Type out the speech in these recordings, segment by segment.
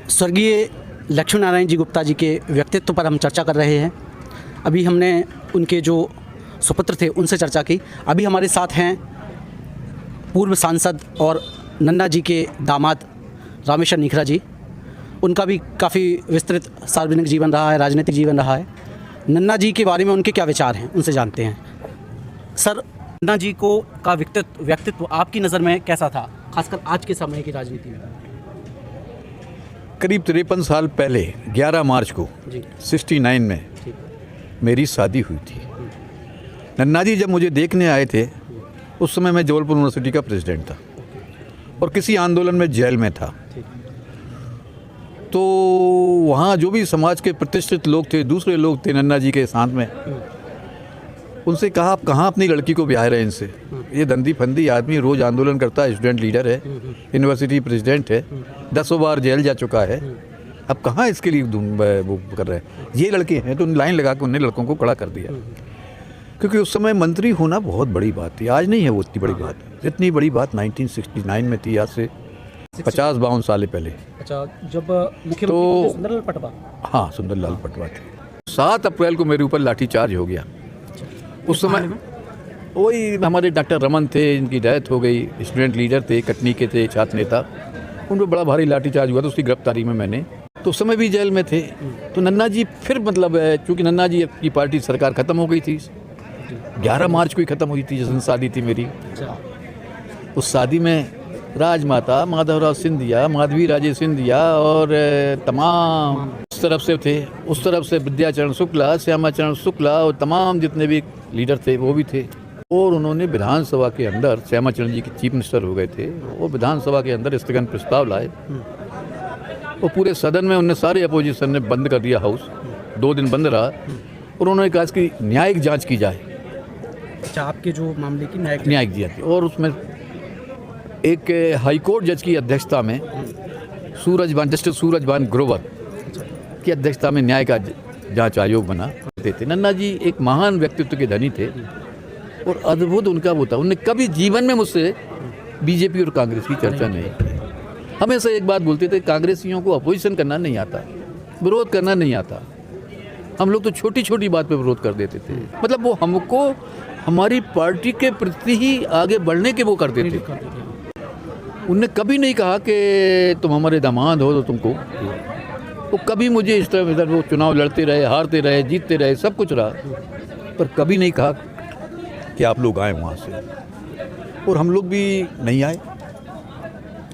स्वर्गीय लक्ष्मी नारायण जी गुप्ता जी के व्यक्तित्व पर हम चर्चा कर रहे हैं। अभी हमने उनके जो सुपुत्र थे उनसे चर्चा की। अभी हमारे साथ हैं पूर्व सांसद और नन्ना जी के दामाद रामेश्वर निखरा जी। उनका भी काफ़ी विस्तृत सार्वजनिक जीवन रहा है, राजनीतिक जीवन रहा है। नन्ना जी के बारे में उनके क्या विचार हैं, उनसे जानते हैं। सर, नन्ना जी को का व्यक्तित्व आपकी नज़र में कैसा था, खासकर आज के समय की राजनीति में? करीब 53 साल पहले 11 मार्च को 69 में मेरी शादी हुई थी। नन्ना जी जब मुझे देखने आए थे उस समय मैं जबलपुर यूनिवर्सिटी का प्रेसिडेंट था और किसी आंदोलन में जेल में था। तो वहाँ जो भी समाज के प्रतिष्ठित लोग थे, दूसरे लोग थे नन्ना जी के साथ में, उनसे कहा आप कहाँ अपनी लड़की को ब्याह रहे हैं इनसे, ये दंदी फंदी आदमी रोज़ आंदोलन करता है, स्टूडेंट लीडर है, यूनिवर्सिटी प्रेसिडेंट है, 10 बार जेल जा चुका है, अब कहाँ इसके लिए वो कर रहे हैं। ये लड़के हैं तो लाइन लगा के उन्हें लड़कों को खड़ा कर दिया, क्योंकि उस समय मंत्री होना बहुत बड़ी बात थी। आज नहीं है वो इतनी बड़ी बात, जितनी बड़ी बात 1969 में थी, आज से 50-52 साल पहले। अच्छा, जब मुख्यमंत्री सुंदरलाल पटवा, हाँ सुंदरलाल पटवा थे। 7 अप्रैल को मेरे ऊपर लाठीचार्ज हो गया। उस समय वही हमारे डॉक्टर रमन थे, इनकी डेथ हो गई, स्टूडेंट लीडर थे, कटनी के थे, छात्र नेता, उन पर बड़ा भारी लाठीचार्ज हुआ था। उसकी गिरफ्तारी में मैंने तो उस समय भी जेल में थे। तो नन्ना जी फिर मतलब चूँकि नन्ना जी की पार्टी सरकार ख़त्म हो गई थी, 11 मार्च को ही ख़त्म हुई थी जिस दिन शादी थी मेरी। उस शादी में राजमाता माधवराव सिंधिया, माधवी राजे सिंधिया और तमाम उस तरफ से थे, उस तरफ से विद्याचरण शुक्ला, श्यामाचरण शुक्ला और तमाम जितने भी लीडर थे वो भी थे। और उन्होंने विधानसभा के अंदर, श्यामाचरण जी के चीफ मिनिस्टर हो गए थे, वो विधानसभा के अंदर स्थगन प्रस्ताव लाए। वो पूरे सदन में उन्होंने सारे अपोजिशन ने बंद कर दिया, हाउस 2 दिन बंद रहा और उन्होंने कहा इसकी न्यायिक जाँच की जाए। अच्छा, आपके जो मामले की न्यायिक जाँच, और उसमें एक हाईकोर्ट जज की अध्यक्षता में जस्टिस सूरजभान ग्रोवर की अध्यक्षता में न्याय का जांच आयोग बना थे। नन्ना जी एक महान व्यक्तित्व के धनी थे और अद्भुत उनका वो था। उन्होंने कभी जीवन में मुझसे बीजेपी और कांग्रेस की चर्चा नहीं की। हमेशा एक बात बोलते थे, कांग्रेसियों को अपोजिशन करना नहीं आता, विरोध करना नहीं आता। हम लोग तो छोटी छोटी बात पे विरोध कर देते थे। मतलब वो हमको हमारी पार्टी के प्रति ही आगे बढ़ने के वो करते थे। उनने कभी नहीं कहा कि तुम हमारे दामाद हो तो तुमको, वो कभी मुझे इस तरह इधर वो चुनाव लड़ते रहे, हारते रहे, जीतते रहे, सब कुछ रहा, पर कभी नहीं कहा कि आप लोग आए वहाँ से, और हम लोग भी नहीं आए।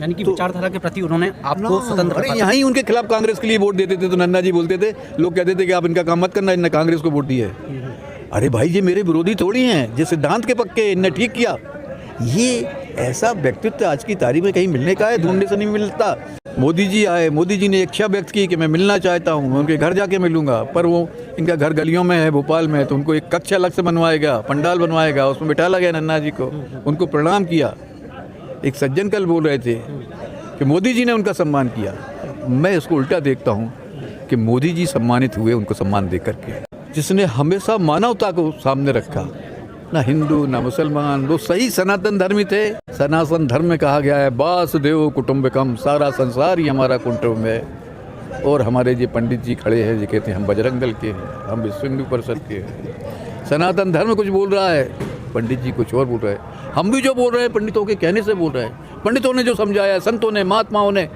यानी कि विचारधारा के प्रति उन्होंने आपको स्वतंत्र। अरे यहाँ ही उनके खिलाफ कांग्रेस के लिए वोट देते थे तो नन्ना जी बोलते थे, लोग कहते थे कि आप इनका काम मत करना, इनने कांग्रेस को वोट दी है। अरे भाई, ये मेरे विरोधी थोड़ी हैं, ये सिद्धांत के पक्के, इनने ठीक किया। ये ऐसा व्यक्तित्व आज की तारीख में कहीं मिलने का है, ढूंढने से नहीं मिलता। मोदी जी आए, मोदी जी ने इच्छा व्यक्त की कि मैं मिलना चाहता हूँ, मैं उनके घर जाके मिलूंगा, पर वो इनका घर गलियों में है भोपाल में, तो उनको एक कक्ष अलग से बनवाएगा, पंडाल बनवाएगा, उसमें बिठा लगा नन्ना जी को, उनको प्रणाम किया। एक सज्जन कल बोल रहे थे कि मोदी जी ने उनका सम्मान किया। मैं इसको उल्टा देखता हूँ कि मोदी जी सम्मानित हुए उनको सम्मान दे करके, जिसने हमेशा मानवता को सामने रखा, ना हिंदू ना मुसलमान, वो सही सनातन धर्मी थे। सनातन धर्म में कहा गया है वासुदेव कुटुंबकम, सारा संसार ही हमारा कुटुंब है। और हमारे जो पंडित जी खड़े हैं, जो कहते हैं हम बजरंग दल के हैं, हम विश्व हिंदू परिषद के हैं। सनातन धर्म कुछ बोल रहा है, पंडित जी कुछ और बोल रहे हैं। हम भी जो बोल रहे हैं पंडितों के कहने से बोल रहे हैं। पंडितों ने जो समझाया, संतों ने, महात्माओं ने,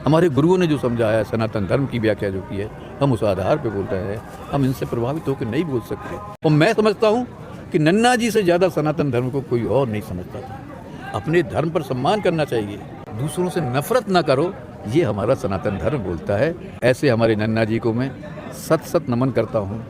हमारे गुरुओं ने जो समझाया, सनातन धर्म की व्याख्या जो की है, हम उस आधार पर बोल रहे हैं। हम इनसे प्रभावित होकर नहीं बोल सकते। और मैं समझता हूँ कि नन्ना जी से ज़्यादा सनातन धर्म को कोई और नहीं समझता था। अपने धर्म पर सम्मान करना चाहिए, दूसरों से नफरत ना करो, ये हमारा सनातन धर्म बोलता है। ऐसे हमारे नन्ना जी को मैं सत नमन करता हूँ।